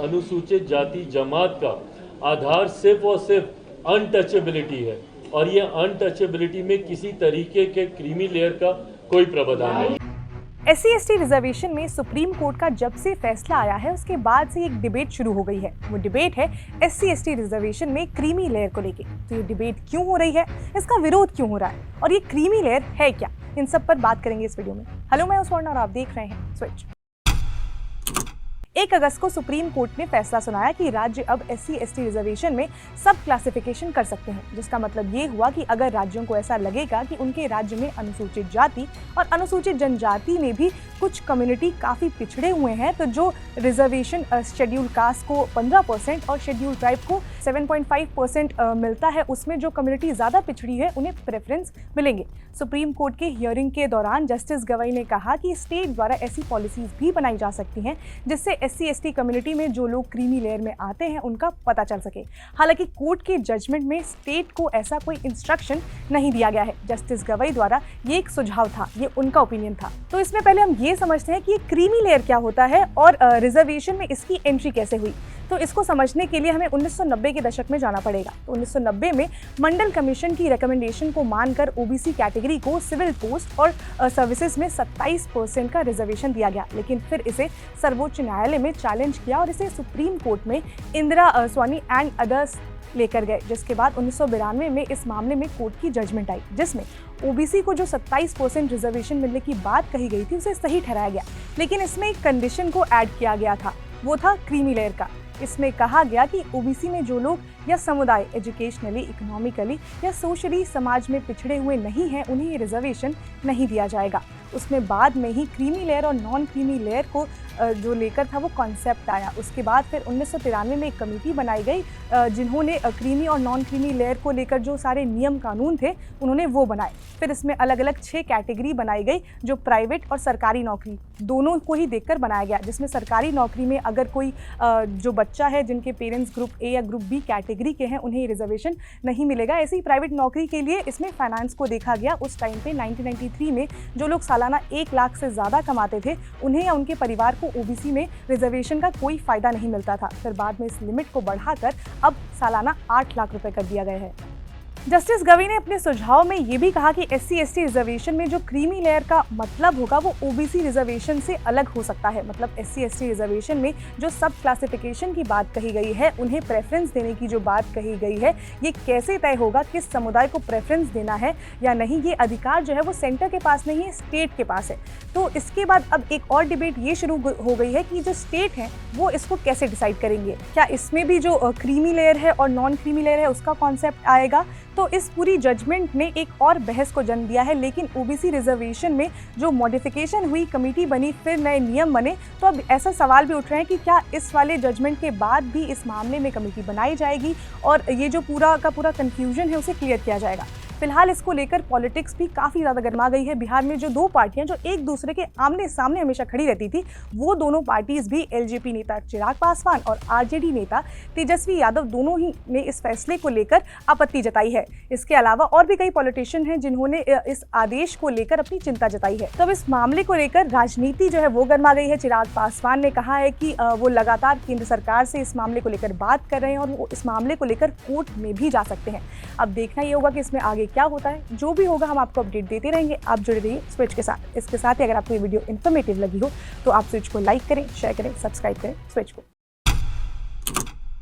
अनुसूचित जाति जमात का आधार सिर्फ और सिर्फ अनटचेबिलिटी है, और ये अनटचेबिलिटी में किसी तरीके के क्रीमी लेयर का कोई प्रावधान नहीं। SC/ST रिजर्वेशन में सुप्रीम कोर्ट का जब से फैसला आया है उसके बाद से एक डिबेट शुरू हो गई है। वो डिबेट है SC/ST रिजर्वेशन में क्रीमी लेयर को लेके। तो ये डिबेट क्यों हो रही है, इसका विरोध क्यों हो रहा है और ये क्रीमी लेयर है क्या, इन सब पर बात करेंगे इस वीडियो में। हेलो, मैं स्वर्ण और आप देख रहे हैं स्विच। 1 अगस्त को सुप्रीम कोर्ट ने फैसला सुनाया कि राज्य अब SC/ST रिजर्वेशन में सब क्लासिफिकेशन कर सकते हैं, जिसका मतलब ये हुआ कि अगर राज्यों को ऐसा लगेगा कि उनके राज्य में अनुसूचित जाति और अनुसूचित जनजाति में भी कुछ कम्युनिटी काफ़ी पिछड़े हुए हैं, तो जो रिजर्वेशन शेड्यूल कास्ट को 15% और शेड्यूल ट्राइब को 7.5% मिलता है, उसमें जो कम्युनिटी ज़्यादा पिछड़ी है उन्हें प्रेफरेंस मिलेंगे। सुप्रीम कोर्ट के हियरिंग के दौरान जस्टिस गवई ने कहा कि स्टेट द्वारा ऐसी पॉलिसीज भी बनाई जा सकती हैं जिससे SC/ST कम्युनिटी में जो लोग क्रीमी लेयर में आते हैं उनका पता चल सके। हालांकि कोर्ट के जजमेंट में स्टेट को ऐसा कोई इंस्ट्रक्शन नहीं दिया गया है। जस्टिस गवई द्वारा ये एक सुझाव था, ये उनका ओपिनियन था। तो इसमें पहले हम ये समझते हैं कि ये क्रीमी लेयर क्या होता है और रिजर्वेशन में इसकी एंट्री कैसे हुई। तो इसको समझने के लिए हमें 1990 के दशक में जाना पड़ेगा। तो 1990 में मंडल कमीशन की रिकमेंडेशन को मानकर OBC कैटेगरी को सिविल पोस्ट और सर्विसेज में 27% का रिजर्वेशन दिया गया, लेकिन फिर इसे सर्वोच्च न्यायालय में चैलेंज किया और इसे सुप्रीम कोर्ट में इंदिरा स्वानी एंड अदर्स लेकर गए, जिसके बाद 1992 में इस मामले में कोर्ट की जजमेंट आई, जिसमें OBC को जो 27% रिजर्वेशन मिलने की बात कही गई थी उसे सही ठहराया गया, लेकिन इसमें एक कंडीशन को ऐड किया गया था, वो था क्रीमी लेयर का। इसमें कहा गया कि OBC में जो लोग या समुदाय एजुकेशनली, इकोनॉमिकली या सोशली समाज में पिछड़े हुए नहीं हैं, उन्हें ये रिजर्वेशन नहीं दिया जाएगा। उसमें बाद में ही क्रीमी लेयर और नॉन क्रीमी लेयर को जो लेकर था वो कॉन्सेप्ट आया। उसके बाद फिर 1993 में एक कमेटी बनाई गई जिन्होंने क्रीमी और नॉन क्रीमी लेयर को लेकर जो सारे नियम कानून थे उन्होंने वो बनाए। फिर इसमें अलग अलग 6 कैटेगरी बनाई गई जो प्राइवेट और सरकारी नौकरी दोनों को ही देखकर बनाया गया, जिसमें सरकारी नौकरी में अगर कोई जो बच्चा है जिनके पेरेंट्स ग्रुप A या ग्रुप B कैटेगरी के हैं उन्हें रिजर्वेशन नहीं मिलेगा। ऐसे ही प्राइवेट नौकरी के लिए इसमें फाइनेंस को देखा गया। उस टाइम पे 1993 में जो लोग सालाना 1 लाख से ज़्यादा कमाते थे उन्हें या उनके परिवार को OBC में रिजर्वेशन का कोई फ़ायदा नहीं मिलता था। फिर बाद में इस लिमिट को बढ़ाकर अब सालाना 8 लाख रुपए कर दिया गया है। जस्टिस गवई ने अपने सुझाव में ये भी कहा कि SC/ST रिजर्वेशन में जो क्रीमी लेयर का मतलब होगा वो OBC रिजर्वेशन से अलग हो सकता है। मतलब SC/ST रिजर्वेशन में जो सब क्लासिफिकेशन की बात कही गई है, उन्हें प्रेफरेंस देने की जो बात कही गई है, ये कैसे तय होगा किस समुदाय को प्रेफरेंस देना है या नहीं, ये अधिकार जो है वो सेंटर के पास नहीं है, स्टेट के पास है। तो इसके बाद अब एक और डिबेट ये शुरू हो गई है कि जो स्टेट है वो इसको कैसे डिसाइड करेंगे। क्या इसमें भी जो क्रीमी लेयर है और नॉन क्रीमी लेयर है उसका कॉन्सेप्ट आएगा? तो इस पूरी जजमेंट ने एक और बहस को जन्म दिया है। लेकिन OBC रिजर्वेशन में जो मॉडिफिकेशन हुई, कमेटी बनी, फिर नए नियम बने, तो अब ऐसा सवाल भी उठ रहे हैं कि क्या इस वाले जजमेंट के बाद भी इस मामले में कमेटी बनाई जाएगी और ये जो पूरा का पूरा कंफ्यूजन है उसे क्लियर किया जाएगा। फिलहाल इसको लेकर पॉलिटिक्स भी काफ़ी ज़्यादा गर्मा गई है। बिहार में जो 2 पार्टियां जो एक दूसरे के आमने सामने हमेशा खड़ी रहती थी, वो दोनों पार्टीज भी LJP नेता चिराग पासवान और RJD नेता तेजस्वी यादव दोनों ही ने इस फैसले को लेकर आपत्ति जताई है। इसके अलावा और भी कई पॉलिटिशियन हैं जिन्होंने इस आदेश को लेकर अपनी चिंता जताई है। तब इस मामले को लेकर राजनीति जो है वो गर्मा गई है। चिराग पासवान ने कहा है कि वो लगातार केंद्र सरकार से इस मामले को लेकर बात कर रहे हैं और वो इस मामले को लेकर कोर्ट में भी जा सकते हैं। अब देखना ये होगा कि इसमें आगे क्या होता है। जो भी होगा हम आपको अपडेट देते रहेंगे। आप जुड़े रहिए स्विच के साथ। इसके साथ ही अगर आपको ये वीडियो इन्फॉर्मेटिव लगी हो तो आप स्विच को लाइक करें, शेयर करें, सब्सक्राइब करें स्विच को।